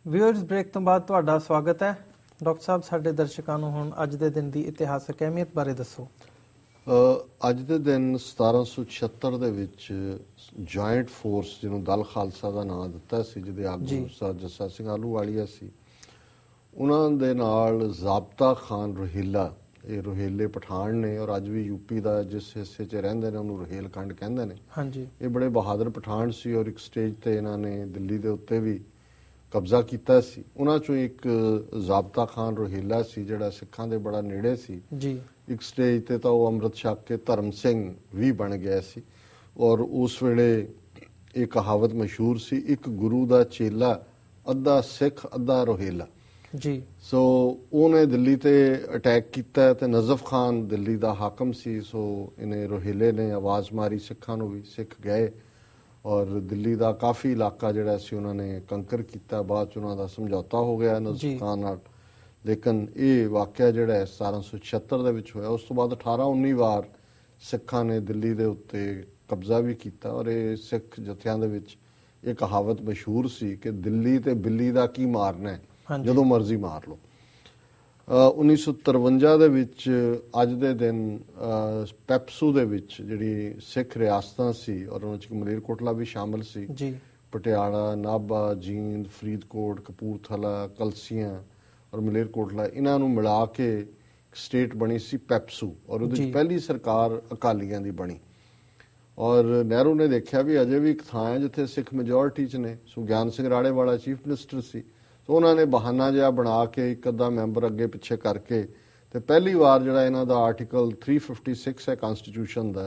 Viewers break तो बाद ਤੁਹਾਡਾ ਸਵਾਗਤ ਹੈ। ਡਾਕਟਰ ਸਾਹਿਬ ਸਾਡੇ ਦਰਸ਼ਕਾਂ ਨੂੰ ਹੁਣ ਅੱਜ ਦੇ ਦਿਨ ਦੀ ਇਤਿਹਾਸਕ ਅਹਿਮੀਅਤ ਬਾਰੇ ਦੱਸੋ। ਅੱਜ ਦੇ ਦਿਨ 1776 ਦੇ ਵਿੱਚ ਜੁਆਇੰਟ ਫੋਰਸ ਜਿਹਨੂੰ ਦਲ ਖਾਲਸਾ ਦਾ ਨਾਮ ਦਿੱਤਾ ਸੀ, ਜਿਹਦੇ ਆਗੂ ਸਰ ਜੱਸਾ ਸਿੰਘ ਆਹਲੂਵਾਲੀਆ ਸੀ, ਉਹਨਾਂ ਦੇ ਨਾਲ ਜ਼ਾਬਤਾ ਖਾਨ ਰੋਹੀਲਾ, ਇਹ ਰੋਹੀਲੇ ਪਠਾਨ ਨੇ ਔਰ ਅੱਜ ਵੀ ਯੂਪੀ ਦਾ ਜਿਸ ਹਿੱਸੇ 'ਚ ਰਹਿੰਦੇ ਨੇ ਉਹਨੂੰ ਰੋਹੇਲਖੰਡ ਕਹਿੰਦੇ ਨੇ। ਹਾਂਜੀ, ਇਹ ਬੜੇ ਬਹਾਦਰ ਪਠਾਨ ਸੀ ਔਰ ਇੱਕ ਸਟੇਜ ਤੇ ਇਹਨਾਂ ਨੇ ਦਿੱਲੀ ਦੇ ਉੱਤੇ ਵੀ ਕਬਜ਼ਾ ਕੀਤਾ ਸੀ। ਉਹਨਾਂ ਚੋਂ ਇੱਕ ਜ਼ਾਬਤਾ ਖਾਨ ਰੋਹੀਲਾ ਸੀ ਜਿਹੜਾ ਸਿੱਖਾਂ ਦੇ ਬੜਾ ਨੇੜੇ ਸੀ ਜੀ। ਇੱਕ ਸਟੇਜ ਤੇ ਤਾਂ ਉਹ ਅੰਮ੍ਰਿਤ ਛਕ ਕੇ ਧਰਮ ਸਿੰਘ ਵੀ ਬਣ ਗਿਆ ਸੀ ਔਰ ਉਸ ਵੇਲੇ ਇਹ ਕਹਾਵਤ ਮਸ਼ਹੂਰ ਸੀ, ਇੱਕ ਗੁਰੂ ਦਾ ਚੇਲਾ ਅੱਧਾ ਸਿੱਖ ਅੱਧਾ ਰੋਹੀਲਾ ਜੀ। ਸੋ ਉਹਨੇ ਦਿੱਲੀ ਤੇ ਅਟੈਕ ਕੀਤਾ ਤੇ ਨਜ਼ਫ ਖਾਨ ਦਿੱਲੀ ਦਾ ਹਾਕਮ ਸੀ। ਸੋ ਇਹਨੇ ਰੋਹੀਲੇ ਨੇ ਆਵਾਜ਼ ਮਾਰੀ ਸਿੱਖਾਂ ਨੂੰ ਵੀ, ਸਿੱਖ ਗਏ ਔਰ ਦਿੱਲੀ ਦਾ ਕਾਫੀ ਇਲਾਕਾ ਜਿਹੜਾ ਸੀ ਉਹਨਾਂ ਨੇ ਕੰਕਰ ਕੀਤਾ। ਬਾਅਦ 'ਚ ਉਹਨਾਂ ਦਾ ਸਮਝੌਤਾ ਹੋ ਗਿਆ ਨਜ਼ਫ ਖਾਨ ਨਾਲ, ਲੇਕਿਨ ਇਹ ਵਾਕਿਆ ਜਿਹੜਾ ਹੈ 1776 ਦੇ ਵਿੱਚ ਹੋਇਆ। ਉਸ ਤੋਂ ਬਾਅਦ 18-19 ਵਾਰ ਸਿੱਖਾਂ ਨੇ ਦਿੱਲੀ ਦੇ ਉੱਤੇ ਕਬਜ਼ਾ ਵੀ ਕੀਤਾ ਔਰ ਇਹ ਸਿੱਖ ਜਥਿਆਂ ਦੇ ਵਿੱਚ ਇਹ ਕਹਾਵਤ ਮਸ਼ਹੂਰ ਸੀ ਕਿ ਦਿੱਲੀ ਤੇ ਬਿੱਲੀ ਦਾ ਕੀ ਮਾਰਨਾ ਹੈ, ਜਦੋਂ ਮਰਜ਼ੀ ਮਾਰ ਲਓ। 1953 ਦੇ ਵਿੱਚ ਅੱਜ ਦੇ ਦਿਨ ਪੈਪਸੂ ਦੇ ਵਿੱਚ ਜਿਹੜੀ ਸਿੱਖ ਰਿਆਸਤਾਂ ਸੀ ਔਰ ਉਹਨਾਂ 'ਚ ਮਲੇਰਕੋਟਲਾ ਵੀ ਸ਼ਾਮਲ ਸੀ ਜੀ, ਪਟਿਆਲਾ, ਨਾਭਾ, ਜੀਂਦ, ਫਰੀਦਕੋਟ, ਕਪੂਰਥਲਾ, ਕਲਸੀਆਂ ਔਰ ਮਲੇਰਕੋਟਲਾ, ਇਹਨਾਂ ਨੂੰ ਮਿਲਾ ਕੇ ਸਟੇਟ ਬਣੀ ਸੀ ਪੈਪਸੂ ਔਰ ਉਹਦੇ ਵਿੱਚ ਪਹਿਲੀ ਸਰਕਾਰ ਅਕਾਲੀਆਂ ਦੀ ਬਣੀ। ਔਰ ਨਹਿਰੂ ਨੇ ਦੇਖਿਆ ਵੀ ਅਜੇ ਵੀ ਇੱਕ ਥਾਂ ਹੈ ਜਿੱਥੇ ਸਿੱਖ ਮੈਜੋਰਿਟੀ 'ਚ ਨੇ। ਸੋ ਗਿਆਨ ਸਿੰਘ ਰਾੜੇਵਾਲਾ ਚੀਫ ਮਿਨਿਸਟਰ ਸੀ, ਸੋ ਉਹਨਾਂ ਨੇ ਬਹਾਨਾ ਜਿਹਾ ਬਣਾ ਕੇ ਇੱਕ ਅੱਧਾ ਮੈਂਬਰ ਅੱਗੇ ਪਿੱਛੇ ਕਰਕੇ ਤੇ ਪਹਿਲੀ ਵਾਰ ਜਿਹੜਾ ਇਹਨਾਂ ਦਾ ਆਰਟੀਕਲ 356 ਹੈ ਕਨਸਟੀਟਿਊਸ਼ਨ ਦਾ,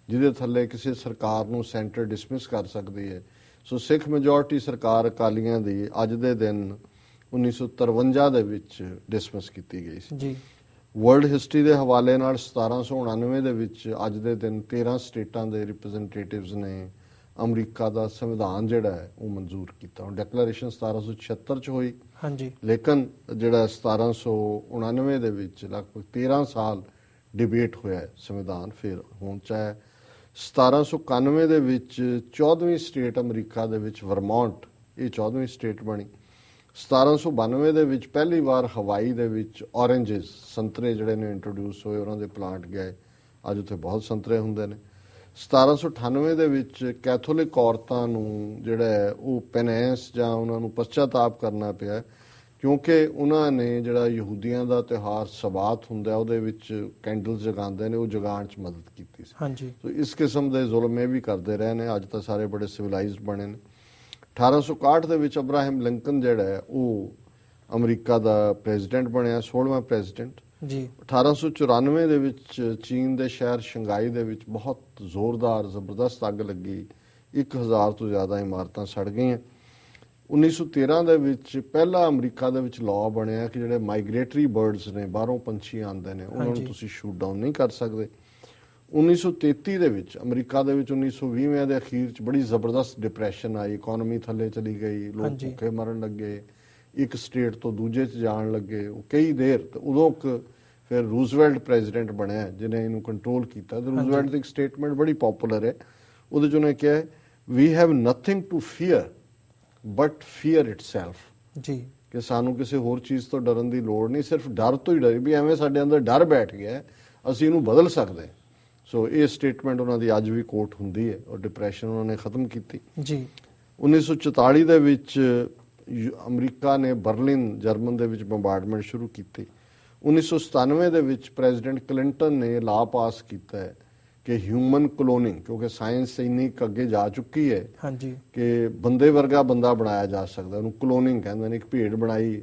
ਜਿਹਦੇ ਥੱਲੇ ਕਿਸੇ ਸਰਕਾਰ ਨੂੰ ਸੈਂਟਰ ਡਿਸਮਿਸ ਕਰ ਸਕਦੀ ਹੈ। ਸੋ ਸਿੱਖ ਮੈਜੋਰਿਟੀ ਸਰਕਾਰ ਅਕਾਲੀਆਂ ਦੀ ਅੱਜ ਦੇ ਦਿਨ 1953 ਦੇ ਵਿੱਚ ਡਿਸਮਿਸ ਕੀਤੀ ਗਈ ਸੀ ਜੀ। ਵਰਲਡ ਹਿਸਟਰੀ ਦੇ ਹਵਾਲੇ ਨਾਲ 1799 ਦੇ ਵਿੱਚ ਅੱਜ ਦੇ ਦਿਨ 13 ਸਟੇਟਾਂ ਦੇ ਰਿਪਰੈਜ਼ੈਂਟੇਟਿਵਸ ਨੇ ਅਮਰੀਕਾ ਦਾ ਸੰਵਿਧਾਨ ਜਿਹੜਾ ਹੈ ਉਹ ਮਨਜ਼ੂਰ ਕੀਤਾ। ਹੁਣ ਡੈਕਲੇਰੇਸ਼ਨ 1776 ਚ ਹੋਈ ਹਾਂਜੀ, ਲੇਕਿਨ ਜਿਹੜਾ 1799 ਦੇ ਵਿੱਚ ਲਗਭਗ 13 ਸਾਲ ਡਿਬੇਟ ਹੋਇਆ ਸੰਵਿਧਾਨ ਫਿਰ ਹੁਣ ਚਾਹੇ। 1791 ਦੇ ਵਿੱਚ 14ਵੀਂ ਸਟੇਟ ਅਮਰੀਕਾ ਦੇ ਵਿੱਚ ਵਰਮੌਂਟ, ਇਹ 14ਵੀਂ ਸਟੇਟ ਬਣੀ। 1792 ਦੇ ਵਿੱਚ ਪਹਿਲੀ ਵਾਰ ਹਵਾਈ ਦੇ ਵਿੱਚ ਔਰੇਂਜਸ, ਸੰਤਰੇ ਜਿਹੜੇ ਨੇ ਇੰਟਰੋਡਿਊਸ ਹੋਏ, ਉਹਨਾਂ ਦੇ ਪਲਾਂਟ ਗਏ। ਅੱਜ ਉੱਥੇ ਬਹੁਤ ਸੰਤਰੇ ਹੁੰਦੇ ਨੇ। 1798 ਦੇ ਵਿੱਚ ਕੈਥੋਲਿਕ ਔਰਤਾਂ ਨੂੰ ਜਿਹੜਾ ਹੈ ਉਹ ਪੈਨੈਂਸ ਜਾਂ ਉਹਨਾਂ ਨੂੰ ਪਛਤਾਪ ਕਰਨਾ ਪਿਆ ਕਿਉਂਕਿ ਉਹਨਾਂ ਨੇ ਜਿਹੜਾ ਯਹੂਦੀਆਂ ਦਾ ਤਿਉਹਾਰ ਸਬਾਤ ਹੁੰਦਾ ਉਹਦੇ ਵਿੱਚ ਕੈਂਡਲਸ ਜਗਾਉਂਦੇ ਨੇ, ਉਹ ਜਗਾਉਣ 'ਚ ਮਦਦ ਕੀਤੀ ਸੀ ਹਾਂਜੀ। ਸੋ ਇਸ ਕਿਸਮ ਦੇ ਜ਼ੁਲਮ ਇਹ ਵੀ ਕਰਦੇ ਰਹੇ ਨੇ। ਅੱਜ ਤਾਂ ਸਾਰੇ ਬੜੇ ਸਿਵਲਾਈਜ਼ਡ ਬਣੇ ਨੇ। 1861 ਦੇ ਵਿੱਚ ਅਬਰਾਹਮ ਲਿੰਕਨ ਜਿਹੜਾ ਹੈ ਉਹ ਅਮਰੀਕਾ ਦਾ ਪ੍ਰੈਜ਼ੀਡੈਂਟ ਬਣਿਆ, 16ਵਾਂ ਪ੍ਰੈਜ਼ੀਡੈਂਟ ਜੀ। 1894 ਦੇ ਵਿੱਚ ਚੀਨ ਦੇ ਸ਼ਹਿਰ ਸ਼ੰਘਾਈ ਦੇ ਵਿੱਚ ਬਹੁਤ ਜ਼ੋਰਦਾਰ ਜ਼ਬਰਦਸਤ ਅੱਗ ਲੱਗੀ, 1000 ਤੋਂ ਜ਼ਿਆਦਾ ਇਮਾਰਤਾਂ ਸੜ ਗਈਆਂ। 1913 ਦੇ ਵਿੱਚ ਪਹਿਲਾ ਅਮਰੀਕਾ ਦੇ ਵਿੱਚ ਲਾਅ ਬਣਿਆ ਕਿ ਜਿਹੜੇ ਮਾਈਗ੍ਰੇਟਰੀ ਬਰਡਸ ਨੇ, ਬਾਹਰੋਂ ਪੰਛੀ ਆਉਂਦੇ ਨੇ, ਉਹਨਾਂ ਨੂੰ ਤੁਸੀਂ ਸ਼ੂਟ ਡਾਊਨ ਨਹੀਂ ਕਰ ਸਕਦੇ। 1933 ਦੇ ਵਿੱਚ ਅਮਰੀਕਾ ਦੇ ਵਿੱਚ 1920 ਦੇ ਅਖੀਰ 'ਚ ਬੜੀ ਜ਼ਬਰਦਸਤ ਡਿਪਰੈਸ਼ਨ ਆਈ, ਇਕਨੋਮੀ ਥੱਲੇ ਚਲੀ ਗਈ, ਲੋਕ ਭੁੱਖੇ ਮਰਨ ਲੱਗੇ, ਇੱਕ ਸਟੇਟ ਤੋਂ ਦੂਜੇ 'ਚ ਜਾਣ ਲੱਗੇ ਉਹ ਕਈ ਦੇਰ। ਤੇ ਉਦੋਂ ਫਿਰ ਰੂਜ਼ਵੈਲਟ ਪ੍ਰੈਜ਼ੀਡੈਂਟ ਬਣਿਆ ਜਿਹਨੇ ਇਹਨੂੰ ਕੰਟਰੋਲ ਕੀਤਾ। ਤੇ ਰੂਜ਼ਵੈਲਟ ਦੀ ਇੱਕ ਸਟੇਟਮੈਂਟ ਬੜੀ ਪਪੂਲਰ ਹੈ, ਉਹਦੇ 'ਚ ਉਹਨੇ ਕਿਹਾ we have nothing to fear but fear itself ਜੀ, ਕਿ ਸਾਨੂੰ ਕਿਸੇ ਹੋਰ ਚੀਜ਼ ਤੋਂ ਡਰਨ ਦੀ ਲੋੜ ਨਹੀਂ, ਸਿਰਫ ਡਰ ਤੋਂ ਹੀ ਡਰ, ਵੀ ਐਵੇਂ ਸਾਡੇ ਅੰਦਰ ਡਰ ਬੈਠ ਗਿਆ ਅਸੀਂ ਇਹਨੂੰ ਬਦਲ ਸਕਦੇ। ਸੋ ਇਹ ਸਟੇਟਮੈਂਟ ਉਹਨਾਂ ਦੀ ਅੱਜ ਵੀ ਕੋਟ ਹੁੰਦੀ ਹੈ ਔਰ ਡਿਪਰੈਸ਼ਨ ਉਹਨਾਂ ਨੇ ਖਤਮ ਕੀਤੀ ਜੀ। 1944 ਦੇ ਵਿੱਚ ਅਮਰੀਕਾ ਨੇ ਬਰਲਿਨ ਜਰਮਨ ਦੇ ਵਿੱਚ ਬੰਬਾਰਡਮੈਂਟ ਸ਼ੁਰੂ ਕੀਤੀ। 1997 ਦੇ ਵਿੱਚ ਪ੍ਰੈਜ਼ੀਡੈਂਟ ਕਲਿੰਟਨ ਨੇ ਲਾਅ ਪਾਸ ਕੀਤਾ ਹੈ ਕਿ ਹਿਊਮਨ ਕਲੋਨਿੰਗ, ਕਿਉਂਕਿ ਸਾਇੰਸ ਇੰਨੀ ਅੱਗੇ ਜਾ ਚੁੱਕੀ ਹੈ ਹਾਂਜੀ ਕਿ ਬੰਦੇ ਵਰਗਾ ਬੰਦਾ ਬਣਾਇਆ ਜਾ ਸਕਦਾ, ਉਹਨੂੰ ਕਲੋਨਿੰਗ ਕਹਿੰਦੇ ਨੇ। ਇੱਕ ਭੇਡ ਬਣਾਈ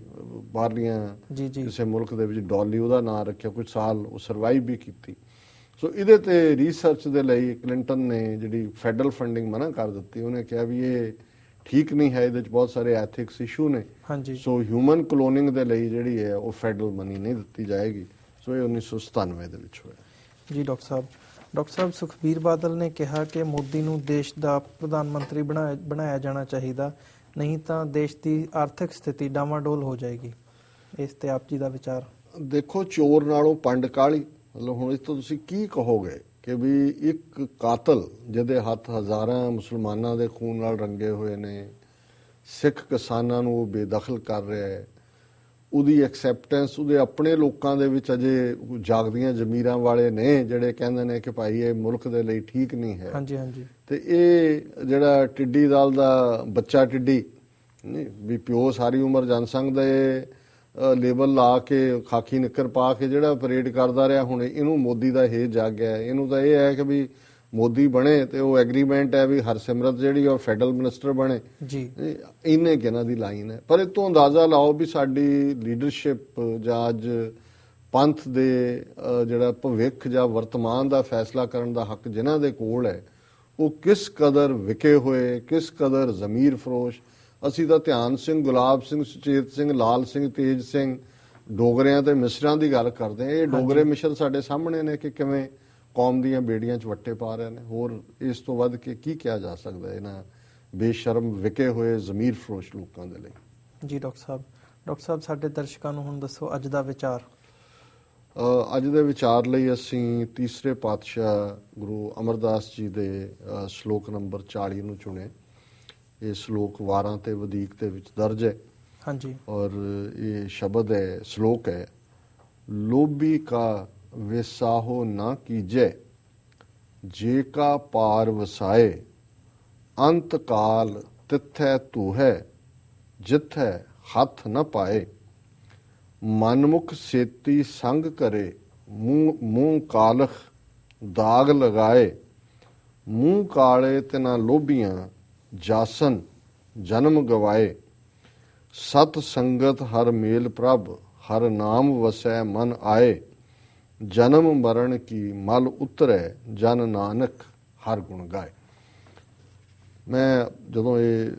ਬਾਹਰਲੀਆਂ ਕਿਸੇ ਮੁਲਕ ਦੇ ਵਿੱਚ, ਡੋਲੀ ਉਹਦਾ ਨਾਂ ਰੱਖਿਆ, ਕੁਝ ਸਾਲ ਉਹ ਸਰਵਾਈਵ ਵੀ ਕੀਤੀ। ਸੋ ਇਹਦੇ ਤੇ ਰਿਸਰਚ ਦੇ ਲਈ ਕਲਿੰਟਨ ਨੇ ਜਿਹੜੀ ਫੈਡਰਲ ਫੰਡਿੰਗ ਮਨਾ ਕਰ ਦਿੱਤੀ। ਉਹਨੇ ਕਿਹਾ ਵੀ ਇਹ ਠੀਕ ਨਹੀਂ ਹੈ, ਇਹਦੇ 'ਚ ਬਹੁਤ ਸਾਰੇ ਐਥਿਕਸ ਇਸ਼ੂ ਨੇ ਹਾਂਜੀ। ਸੋ ਹਿਊਮਨ ਕਲੋਨਿੰਗ ਦੇ ਲਈ ਜਿਹੜੀ ਹੈ ਉਹ ਫੈਡਰਲ ਮਨੀ ਨਹੀਂ ਦਿੱਤੀ ਜਾਏਗੀ। ਸੋ ਇਹ 1997 ਦੇ ਵਿੱਚ ਹੋਇਆ ਜੀ। ਡਾਕਟਰ ਸਾਹਿਬ ਸੁਖਬੀਰ ਬਾਦਲ ਨੇ ਕਿਹਾ ਕਿ ਮੋਦੀ ਨੂੰ ਦੇਸ਼ ਦਾ ਪ੍ਰਧਾਨ ਮੰਤਰੀ ਬਣਾਇਆ ਜਾਣਾ ਚਾਹੀਦਾ, ਨਹੀਂ ਤਾਂ ਦੇਸ਼ ਦੀ ਆਰਥਿਕ ਸਥਿਤੀ ਡਾਵਾਡੋਲ ਹੋ ਜਾਏਗੀ। ਇਸ ਤੇ ਆਪ ਜੀ ਦਾ ਵਿਚਾਰ? ਦੇਖੋ, ਚੋਰ ਨਾਲੋਂ ਪੰਡ ਕਾਲੀ, ਮਤਲਬ ਹੁਣ ਇਸ ਤੋਂ ਤੁਸੀਂ ਕੀ ਕਹੋਗੇ ਕਿ ਵੀ ਇੱਕ ਕਾਤਲ ਜਿਹਦੇ ਹੱਥ ਹਜ਼ਾਰਾਂ ਮੁਸਲਮਾਨਾਂ ਦੇ ਖੂਨ ਨਾਲ ਰੰਗੇ ਹੋਏ ਨੇ, ਸਿੱਖ ਕਿਸਾਨਾਂ ਨੂੰ ਉਹ ਬੇਦਖਲ ਕਰ ਰਿਹਾ ਹੈ, ਉਹਦੀ ਐਕਸੈਪਟੈਂਸ ਉਹਦੇ ਆਪਣੇ ਲੋਕਾਂ ਦੇ ਵਿੱਚ ਅਜੇ ਜਾਗਦੀਆਂ ਜ਼ਮੀਰਾਂ ਵਾਲੇ ਨੇ ਜਿਹੜੇ ਕਹਿੰਦੇ ਨੇ ਕਿ ਭਾਈ ਇਹ ਮੁਲਕ ਦੇ ਲਈ ਠੀਕ ਨਹੀਂ ਹੈ। ਹਾਂਜੀ ਹਾਂਜੀ। ਤੇ ਇਹ ਜਿਹੜਾ ਟਿੱਡੀ ਦਲ ਦਾ ਬੱਚਾ ਟਿੱਡੀ ਨਹੀਂ ਵੀ ਪਿਓ ਸਾਰੀ ਉਮਰ ਜਨਸੰਘ ਦੇ ਲੇਬਲ ਲਾ ਕੇ ਖਾਕੀ ਨਿੱਕਰ ਪਾ ਕੇ ਜਿਹੜਾ ਪਰੇਡ ਕਰਦਾ ਰਿਹਾ, ਹੁਣ ਇਹਨੂੰ ਮੋਦੀ ਦਾ ਹੇਜ ਜਾਗ ਗਿਆ। ਇਹਨੂੰ ਤਾਂ ਇਹ ਹੈ ਕਿ ਵੀ ਮੋਦੀ ਬਣੇ ਤੇ ਉਹ ਐਗਰੀਮੈਂਟ ਹੈ ਵੀ ਹਰਸਿਮਰਤ ਜਿਹੜੀ ਉਹ ਫੈਡਰਲ ਮਿਨਿਸਟਰ ਬਣੇ ਜੀ, ਇੰਨੇ ਕਿ ਇਹਨਾਂ ਦੀ ਲਾਈਨ ਹੈ। ਪਰ ਇਹ ਤੋਂ ਅੰਦਾਜ਼ਾ ਲਾਓ ਵੀ ਸਾਡੀ ਲੀਡਰਸ਼ਿਪ ਜਾਂ ਅੱਜ ਪੰਥ ਦੇ ਜਿਹੜਾ ਭਵਿੱਖ ਜਾਂ ਵਰਤਮਾਨ ਦਾ ਫੈਸਲਾ ਕਰਨ ਦਾ ਹੱਕ ਜਿਨ੍ਹਾਂ ਦੇ ਕੋਲ ਹੈ ਉਹ ਕਿਸ ਕਦਰ ਵਿਕੇ ਹੋਏ, ਕਿਸ ਕਦਰ ਜ਼ਮੀਰ ਫਰੋਸ਼। ਅਸੀਂ ਤਾਂ ਧਿਆਨ ਸਿੰਘ, ਗੁਲਾਬ ਸਿੰਘ, ਸੁਚੇਤ ਸਿੰਘ, ਲਾਲ ਸਿੰਘ, ਤੇਜ ਸਿੰਘ, ਡੋਗਰਿਆਂ ਤੇ ਮਿਸਰਾਂ ਦੀ ਗੱਲ ਕਰਦੇ ਹਾਂ। ਇਹ ਡੋਗਰੇ ਮਿਸਰ ਸਾਡੇ ਸਾਹਮਣੇ ਨੇ ਕਿ ਕਿਵੇਂ ਕੌਮ ਦੀਆਂ ਬੇੜੀਆਂ 'ਚ ਵੱਟੇ ਪਾ ਰਹੇ ਨੇ। ਹੋਰ ਇਸ ਤੋਂ ਵੱਧ ਕੇ ਕੀ ਕਿਹਾ ਜਾ ਸਕਦਾ ਇਹਨਾਂ ਬੇਸ਼ਰਮ ਵਿਕੇ ਹੋਏ ਜ਼ਮੀਰ ਫਰੋਸ਼ ਲੋਕਾਂ ਦੇ ਲਈ। ਜੀ ਡਾਕਟਰ ਸਾਹਿਬ ਸਾਡੇ ਦਰਸ਼ਕਾਂ ਨੂੰ ਹੁਣ ਦੱਸੋ ਅੱਜ ਦਾ ਵਿਚਾਰ। ਅੱਜ ਦੇ ਵਿਚਾਰ ਲਈ ਅਸੀਂ ਤੀਸਰੇ ਪਾਤਸ਼ਾਹ ਗੁਰੂ ਅਮਰਦਾਸ ਜੀ ਦੇ ਸ਼ਲੋਕ ਨੰਬਰ 40 ਨੂੰ ਚੁਣੇ। ਇਹ ਸ਼ਲੋਕ 12 ਤੇ ਵਧੀਕ ਦੇ ਵਿੱਚ ਦਰਜ ਹੈ। ਹਾਂਜੀ। ਔਰ ਇਹ ਸ਼ਬਦ ਹੈ, ਸ਼ਲੋਕ ਹੈ, ਲੋਭੀ ਕਾ ਵਿਸਾਹੋ ਨਾ ਕੀਜੈ, ਜੇ ਕਾ ਪਾਰ ਵਸਾਏ, ਅੰਤ ਕਾਲ ਤਿੱਥੈ ਧੂਹੈ, ਜਿੱਥੈ ਹੱਥ ਨ ਪਾਏ। ਮਨਮੁਖ ਸੇਤੀ ਸੰਗ ਕਰੇ, ਮੂੰਹ ਕਾਲਖ ਦਾਗ ਲਗਾਏ। ਮੂੰਹ ਕਾਲੇ ਤਿਨਾ ਲੋਭੀਆਂ, ਜਾਸਨ ਜਨਮ ਗਵਾਏ। ਸਤ ਸੰਗਤ ਹਰ ਮੇਲ ਪ੍ਰਭ, ਹਰ ਨਾਮ ਵਸੈ ਮਨ ਆਏ। ਜਨਮ ਮਰਨ ਕੀ ਮਲ ਉਤਰੈ, ਜਨ ਨਾਨਕ ਹਰ ਗੁਣ ਗਾਏ। ਮੈਂ ਜਦੋਂ ਇਹ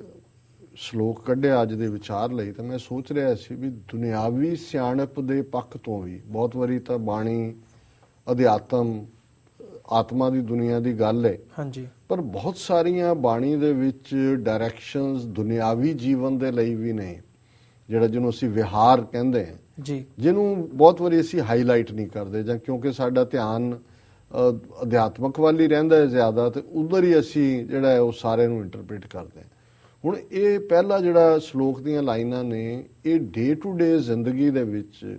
ਸ਼ਲੋਕ ਕੱਢਿਆ ਅੱਜ ਦੇ ਵਿਚਾਰ ਲਈ ਤਾਂ ਮੈਂ ਸੋਚ ਰਿਹਾ ਸੀ ਵੀ ਦੁਨਿਆਵੀ ਸਿਆਣਪ ਦੇ ਪੱਖ ਤੋਂ ਵੀ ਬਹੁਤ ਵਾਰੀ ਤਾਂ ਬਾਣੀ ਅਧਿਆਤਮ ਆਤਮਾ ਦੀ ਦੁਨੀਆ ਦੀ ਗੱਲ ਹੈ। ਹਾਂਜੀ। ਪਰ ਬਹੁਤ ਸਾਰੀਆਂ ਬਾਣੀ ਦੇ ਵਿੱਚ ਡਾਇਰੈਕਸ਼ਨਸ ਦੁਨਿਆਵੀ ਜੀਵਨ ਦੇ ਲਈ ਵੀ ਨੇ, ਜਿਹੜਾ ਜਿਹਨੂੰ ਅਸੀਂ ਵਿਹਾਰ ਕਹਿੰਦੇ ਹਾਂ ਜੀ, ਜਿਹਨੂੰ ਬਹੁਤ ਵਾਰੀ ਅਸੀਂ ਹਾਈਲਾਈਟ ਨਹੀਂ ਕਰਦੇ ਜਾਂ ਕਿਉਂਕਿ ਸਾਡਾ ਧਿਆਨ ਅਧਿਆਤਮਕ ਵੱਲ ਹੀ ਰਹਿੰਦਾ ਹੈ ਜ਼ਿਆਦਾ, ਤੇ ਉਧਰ ਹੀ ਅਸੀਂ ਜਿਹੜਾ ਹੈ ਉਹ ਸਾਰੇ ਨੂੰ ਇੰਟਰਪ੍ਰੀਟ ਕਰਦੇ ਹਾਂ। ਹੁਣ ਇਹ ਪਹਿਲਾ ਜਿਹੜਾ ਸ਼ਲੋਕ ਦੀਆਂ ਲਾਈਨਾਂ ਨੇ, ਇਹ ਡੇ ਟੂ ਡੇ ਜ਼ਿੰਦਗੀ ਦੇ ਵਿੱਚ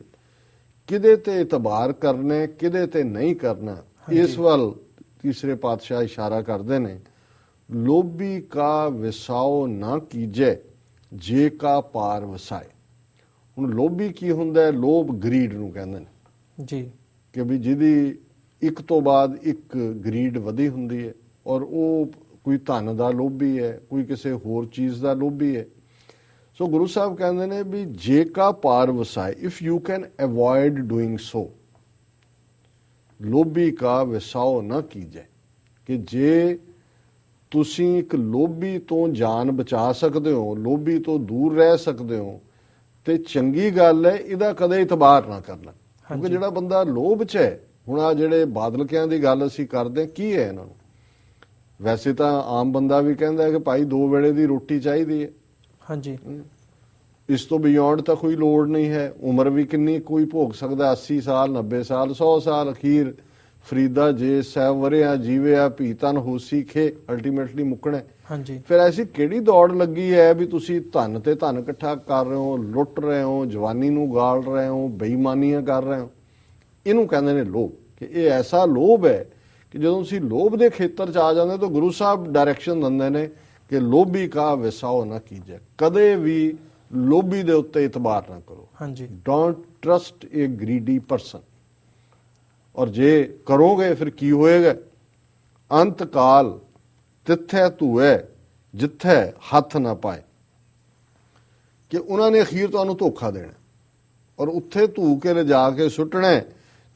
ਕਿਹਦੇ ਤੇ ਇਤਬਾਰ ਕਰਨਾ, ਕਿਹਦੇ ਤੇ ਨਹੀਂ ਕਰਨਾ, ਇਸ ਵੱਲ ਤੀਸਰੇ ਪਾਤਸ਼ਾਹ ਇਸ਼ਾਰਾ ਕਰਦੇ ਨੇ। ਲੋਭੀ ਕਾ ਵਿਸਾਓ ਨਾ ਕੀਜੈ, ਜੇ ਕਾ ਪਾਰ ਵਸਾਏ। ਹੁਣ ਲੋਭੀ ਕੀ ਹੁੰਦਾ ਹੈ? ਲੋਭ ਗਰੀਡ ਨੂੰ ਕਹਿੰਦੇ ਨੇ ਜੀ, ਕਿ ਵੀ ਜਿਹਦੀ ਇੱਕ ਤੋਂ ਬਾਅਦ ਇੱਕ ਗਰੀਡ ਵਧੀ ਹੁੰਦੀ ਹੈ, ਔਰ ਉਹ ਕੋਈ ਧਨ ਦਾ ਲੋਭੀ ਹੈ, ਕੋਈ ਕਿਸੇ ਹੋਰ ਚੀਜ਼ ਦਾ ਲੋਭੀ ਹੈ। ਸੋ ਗੁਰੂ ਸਾਹਿਬ ਕਹਿੰਦੇ ਨੇ ਵੀ ਜੇ ਕਾ ਪਾਰ ਵਸਾਏ, if you can avoid doing so, ਲੋਭੀ ਕਾ ਵਿਸਾਓ ਨਾ ਕੀਜੈ, ਕਿ ਜੇ ਤੁਸੀਂ ਇੱਕ ਲੋਭੀ ਤੋਂ ਜਾਨ ਬਚਾ ਸਕਦੇ ਹੋ, ਲੋਭੀ ਤੋਂ ਦੂਰ ਰਹਿ ਸਕਦੇ ਹੋ, ਤੇ ਚੰਗੀ ਗੱਲ ਹੈ, ਇਹਦਾ ਕਦੇ ਇਤਬਾਰ ਨਾ ਕਰਨਾ। ਕਿਉਂਕਿ ਜਿਹੜਾ ਬੰਦਾ ਲੋਭ 'ਚ ਹੈ, ਹੁਣ ਆ ਜਿਹੜੇ ਬਾਦਲਕਿਆਂ ਦੀ ਗੱਲ ਅਸੀਂ ਕਰਦੇ ਕੀ ਹੈ ਇਹਨਾਂ ਨੂੰ? ਵੈਸੇ ਤਾਂ ਆਮ ਬੰਦਾ ਵੀ ਕਹਿੰਦਾ ਹੈ ਕਿ ਭਾਈ 2 ਵੇਲੇ ਦੀ ਰੋਟੀ ਚਾਹੀਦੀ ਹੈ। ਹਾਂਜੀ। ਇਸ ਤੋਂ ਬਿਯੋਂਡ ਤਾਂ ਕੋਈ ਲੋੜ ਨਹੀਂ ਹੈ। ਉਮਰ ਵੀ ਕਿੰਨੀ ਕੋਈ ਭੋਗ ਸਕਦਾ, 80 ਸਾਲ 90 ਸਾਲ 100 ਸਾਲ। ਅਖੀਰ ਫਰੀਦਾ ਜੇ ਸਹਿ ਵਰਿਆ ਜੀਵਿਆ, ਭੀ ਤਨ ਹੋਸੀ ਖੇ, ਅਲਟੀਮੇਟਲੀ ਮੁੱਕਣਾ। ਹਾਂਜੀ। ਫਿਰ ਐਸੀ ਕਿਹੜੀ ਦੌੜ ਲੱਗੀ ਹੈ ਵੀ ਤੁਸੀਂ ਧਨ ਤੇ ਧਨ ਇਕੱਠਾ ਕਰ ਰਹੇ ਹੋ, ਲੁੱਟ ਰਹੇ ਹੋ, ਜਵਾਨੀ ਨੂੰ ਗਾਲ ਰਹੇ ਹੋ, ਬੇਈਮਾਨੀਆਂ ਕਰ ਰਹੇ ਹੋ। ਇਹਨੂੰ ਕਹਿੰਦੇ ਨੇ ਲੋਭ, ਕਿ ਇਹ ਐਸਾ ਲੋਭ ਹੈ ਕਿ ਜਦੋਂ ਤੁਸੀਂ ਲੋਭ ਦੇ ਖੇਤਰ 'ਚ ਆ ਜਾਂਦੇ ਤਾਂ ਗੁਰੂ ਸਾਹਿਬ ਡਾਇਰੈਕਸ਼ਨ ਦਿੰਦੇ ਨੇ ਕਿ ਲੋਭੀ ਕਾ ਵਿਸਾਓ ਨਾ ਕੀਜੈ, ਕਦੇ ਵੀ ਲੋਭੀ ਦੇ ਉੱਤੇ ਇਤਬਾਰ ਨਾ ਕਰੋ। ਹਾਂਜੀ। Don't trust a greedy person. ਔਰ ਜੇ ਕਰੋਗੇ ਫਿਰ ਕੀ ਹੋਏਗਾ? ਅੰਤ ਕਾਲ ਤਿੱਥੈ ਧੂਏ, ਜਿੱਥੇ ਹੱਥ ਨਾ ਪਾਏ, ਕਿ ਉਹਨਾਂ ਨੇ ਅਖੀਰ ਤੁਹਾਨੂੰ ਧੋਖਾ ਦੇਣਾ ਔਰ ਉੱਥੇ ਧੂ ਕੇ ਲਿਜਾ ਕੇ ਸੁੱਟਣਾ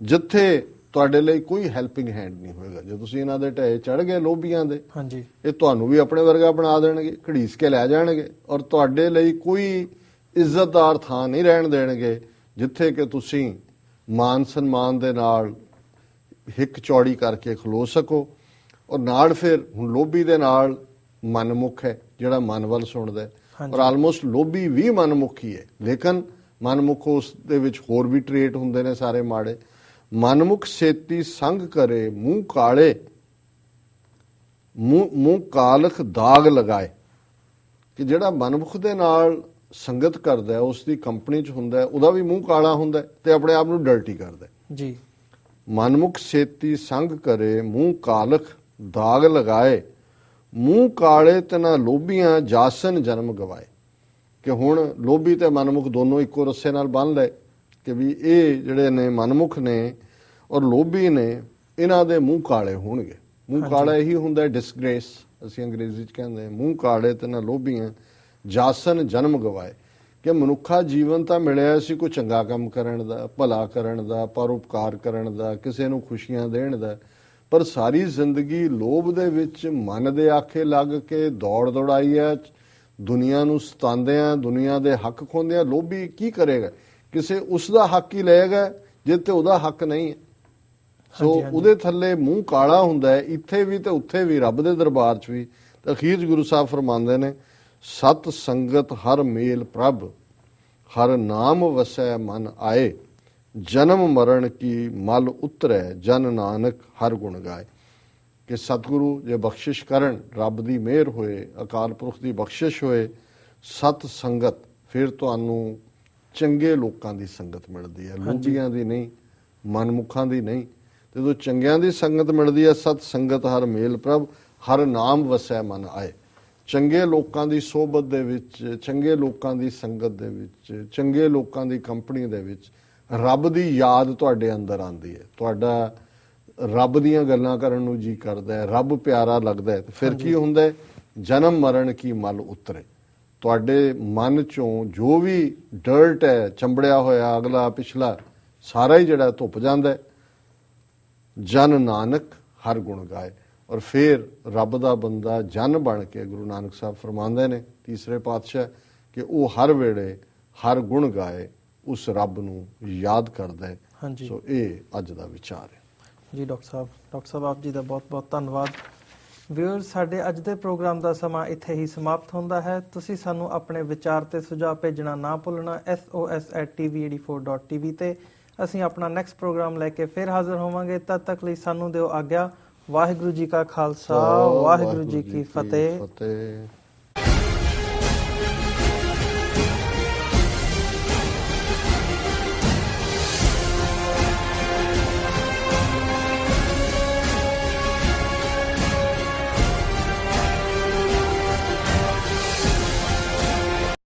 ਜਿੱਥੇ ਤੁਹਾਡੇ ਲਈ ਕੋਈ ਹੈਲਪਿੰਗ ਹੈਂਡ ਨਹੀਂ ਹੋਏਗਾ। ਜੇ ਤੁਸੀਂ ਇਹਨਾਂ ਦੇ ਢੇ ਚੜ ਗਏ ਲੋਭੀਆਂ ਦੇ, ਹਾਂਜੀ, ਇਹ ਤੁਹਾਨੂੰ ਵੀ ਆਪਣੇ ਵਰਗਾ ਬਣਾ ਦੇਣਗੇ, ਘੜੀਸ ਕੇ ਲੈ ਜਾਣਗੇ ਔਰ ਤੁਹਾਡੇ ਲਈ ਕੋਈ ਇੱਜ਼ਤਦਾਰ ਥਾਂ ਨਹੀਂ ਰਹਿਣ ਦੇਣਗੇ ਜਿੱਥੇ ਕਿ ਤੁਸੀਂ ਮਾਨ ਸਨਮਾਨ ਦੇ ਨਾਲ ਹਿੱਕ ਚੌੜੀ ਕਰਕੇ ਖਲੋ ਸਕੋ। ਔਰ ਨਾਲ ਫਿਰ ਹੁਣ ਲੋਭੀ ਦੇ ਨਾਲ ਮਨਮੁਖ ਹੈ, ਜਿਹੜਾ ਮਨ ਵੱਲ ਸੁਣਦਾ, ਔਰ ਆਲਮੋਸਟ ਲੋਭੀ ਵੀ ਮਨਮੁਖ ਹੀ ਹੈ, ਲੇਕਿਨ ਮਨਮੁਖ ਉਸ ਦੇ ਵਿੱਚ ਹੋਰ ਵੀ ਟ੍ਰੇਟ ਹੁੰਦੇ ਨੇ ਸਾਰੇ ਮਾੜੇ। ਮਨਮੁਖ ਸੇਤੀ ਸੰਗ ਕਰੇ, ਮੂੰਹ ਕਾਲੇ, ਮੂੰਹ ਕਾਲਖ ਦਾਗ ਲਗਾਏ। ਕਿ ਜਿਹੜਾ ਮਨਮੁਖ ਦੇ ਨਾਲ ਸੰਗਤ ਕਰਦਾ, ਉਸ ਦੀ ਕੰਪਨੀ 'ਚ ਹੁੰਦਾ, ਉਹਦਾ ਵੀ ਮੂੰਹ ਕਾਲਾ ਹੁੰਦਾ ਤੇ ਆਪਣੇ ਆਪ ਨੂੰ ਡਰਟੀ ਕਰਦਾ ਜੀ। ਮਨਮੁਖ ਛੇਤੀ ਸੰਗ ਕਰੇ, ਮੂੰਹ ਕਾਲਖ ਦਾਗ ਲਗਾਏ, ਮੂੰਹ ਕਾਲੇ ਤੇ ਨਾ ਲੋਭੀਆਂ ਜਾਸਨ ਜਨਮ ਗਵਾਏ। ਕਿ ਹੁਣ ਲੋਭੀ ਤੇ ਮਨਮੁਖ ਦੋਨੋਂ ਇੱਕੋ ਰੱਸੇ ਨਾਲ ਬੰਨ ਲਏ ਕਿ ਵੀ ਇਹ ਜਿਹੜੇ ਨੇ ਮਨਮੁਖ ਨੇ ਔਰ ਲੋਭੀ ਨੇ, ਇਹਨਾਂ ਦੇ ਮੂੰਹ ਕਾਲੇ ਹੋਣਗੇ। ਮੂੰਹ ਕਾਲਾ ਇਹੀ ਹੁੰਦਾ ਡਿਸਗ੍ਰੇਸ, ਅਸੀਂ ਅੰਗਰੇਜ਼ੀ 'ਚ ਕਹਿੰਦੇ ਮੂੰਹ ਕਾਲੇ ਤੇ ਨਾ ਲੋਭੀਆਂ ਜਾਸਨ ਜਨਮ ਗਵਾਏ। ਕਿ ਮਨੁੱਖਾ ਜੀਵਨ ਤਾਂ ਮਿਲਿਆ ਸੀ ਕੋਈ ਚੰਗਾ ਕੰਮ ਕਰਨ ਦਾ, ਭਲਾ ਕਰਨ ਦਾ, ਪਰਉਪਕਾਰ ਕਰਨ ਦਾ, ਕਿਸੇ ਨੂੰ ਖੁਸ਼ੀਆਂ ਦੇਣ ਦਾ, ਪਰ ਸਾਰੀ ਜ਼ਿੰਦਗੀ ਲੋਭ ਦੇ ਵਿੱਚ ਮਨ ਦੇ ਆਖੇ ਲੱਗ ਕੇ ਦੌੜ ਦੌੜਾਈ ਹੈ, ਦੁਨੀਆ ਨੂੰ ਸਤਾਉਂਦਿਆਂ, ਦੁਨੀਆ ਦੇ ਹੱਕ ਖੋਹਦਿਆਂ। ਲੋਭੀ ਕੀ ਕਰੇਗਾ? ਕਿਸੇ ਉਸ ਦਾ ਹੱਕ ਹੀ ਲਏਗਾ ਜਿੱਥੇ ਉਹਦਾ ਹੱਕ ਨਹੀਂ ਹੈ। ਸੋ ਉਹਦੇ ਥੱਲੇ ਮੂੰਹ ਕਾਲਾ ਹੁੰਦਾ ਹੈ, ਇੱਥੇ ਵੀ ਤੇ ਉੱਥੇ ਵੀ, ਰੱਬ ਦੇ ਦਰਬਾਰ 'ਚ ਵੀ। ਤੇ ਅਖੀਰ 'ਚ ਗੁਰੂ ਸਾਹਿਬ ਫਰਮਾਉਂਦੇ ਨੇ, ਸਤ ਸੰਗਤ ਹਰ ਮੇਲ ਪ੍ਰਭ, ਹਰ ਨਾਮ ਵਸੈ ਮਨ ਆਏ, ਜਨਮ ਮਰਨ ਕੀ ਮਲ ਉਤਰੈ, ਜਨ ਨਾਨਕ ਹਰ ਗੁਣ ਗਾਏ। ਕਿ ਸਤਿਗੁਰੂ ਜੇ ਬਖਸ਼ਿਸ਼ ਕਰਨ, ਰੱਬ ਦੀ ਮਿਹਰ ਹੋਏ, ਅਕਾਲ ਪੁਰਖ ਦੀ ਬਖਸ਼ਿਸ਼ ਹੋਏ, ਸਤ ਸੰਗਤ, ਫਿਰ ਤੁਹਾਨੂੰ ਚੰਗੇ ਲੋਕਾਂ ਦੀ ਸੰਗਤ ਮਿਲਦੀ ਹੈ, ਲੋਭੀਆਂ ਦੀ ਨਹੀਂ, ਮਨਮੁਖਾਂ ਦੀ ਨਹੀਂ। ਜਦੋਂ ਚੰਗਿਆਂ ਦੀ ਸੰਗਤ ਮਿਲਦੀ ਹੈ, ਸਤ ਸੰਗਤ ਹਰ ਮੇਲ ਪ੍ਰਭ, ਹਰ ਨਾਮ ਵਸੈ ਮਨ ਆਏ। ਚੰਗੇ ਲੋਕਾਂ ਦੀ ਸੋਬਤ ਦੇ ਵਿੱਚ, ਚੰਗੇ ਲੋਕਾਂ ਦੀ ਸੰਗਤ ਦੇ ਵਿੱਚ, ਚੰਗੇ ਲੋਕਾਂ ਦੀ ਕੰਪਨੀ ਦੇ ਵਿੱਚ ਰੱਬ ਦੀ ਯਾਦ ਤੁਹਾਡੇ ਅੰਦਰ ਆਉਂਦੀ ਹੈ, ਤੁਹਾਡਾ ਰੱਬ ਦੀਆਂ ਗੱਲਾਂ ਕਰਨ ਨੂੰ ਜੀ ਕਰਦਾ ਹੈ, ਰੱਬ ਪਿਆਰਾ ਲੱਗਦਾ ਹੈ। ਤੇ ਫਿਰ ਕੀ ਹੁੰਦਾ ਹੈ? ਜਨਮ ਮਰਨ ਕੀ ਮਲ ਉਤਰੇ। ਤੁਹਾਡੇ ਮਨ ਚੋਂ ਜੋ ਵੀ ਡਰਟ ਹੈ, ਚੰਬੜਿਆ ਹੋਇਆ ਅਗਲਾ ਪਿਛਲਾ, ਸਾਰਾ ਹੀ ਜਿਹੜਾ ਧੁੱਪ ਜਾਂਦਾ। ਜਨ ਨਾਨਕ ਹਰ ਗੁਣ ਗਾਏ। ਔਰ ਫਿਰ ਰੱਬ ਦਾ ਬੰਦਾ ਜਨ ਬਣ ਕੇ, ਗੁਰੂ ਨਾਨਕ ਸਾਹਿਬ ਫਰਮਾਉਂਦੇ ਨੇ ਤੀਸਰੇ ਪਾਤਸ਼ਾਹ, ਕਿ ਉਹ ਹਰ ਵੇਲੇ ਹਰ ਗੁਣ ਗਾਏ, ਉਸ ਰੱਬ ਨੂੰ ਯਾਦ ਕਰਦਾ ਹੈ। ਸੋ ਇਹ ਅੱਜ ਦਾ ਵਿਚਾਰ ਹੈ ਜੀ। ਡਾਕਟਰ ਸਾਹਿਬ ਆਪ ਜੀ ਦਾ ਬਹੁਤ ਬਹੁਤ ਧੰਨਵਾਦ। ਵਿਊਅਰਸ, ਸਾਡੇ ਅੱਜ ਦੇ ਪ੍ਰੋਗਰਾਮ ਦਾ ਸਮਾਂ ਇੱਥੇ ਹੀ ਸਮਾਪਤ ਹੁੰਦਾ ਹੈ। ਤੁਸੀਂ ਸਾਨੂੰ ਆਪਣੇ ਵਿਚਾਰ ਤੇ ਸੁਝਾਅ ਭੇਜਣਾ ਨਾ ਭੁੱਲਣਾ sos@tv84.tv ਤੇ। ਅਸੀਂ ਆਪਣਾ ਨੈਕਸਟ ਪ੍ਰੋਗਰਾਮ ਲੈ ਕੇ ਫਿਰ ਹਾਜ਼ਰ ਹੋਵਾਂਗੇ। ਤਦ ਤੱਕ ਲਈ ਸਾਨੂੰ ਦਿਓ ਆਗਿਆ। ਵਾਹਿਗੁਰੂ ਜੀ ਕਾ ਖਾਲਸਾ, ਵਾਹਿਗੁਰੂ ਜੀ ਕੀ ਫਤਿਹ।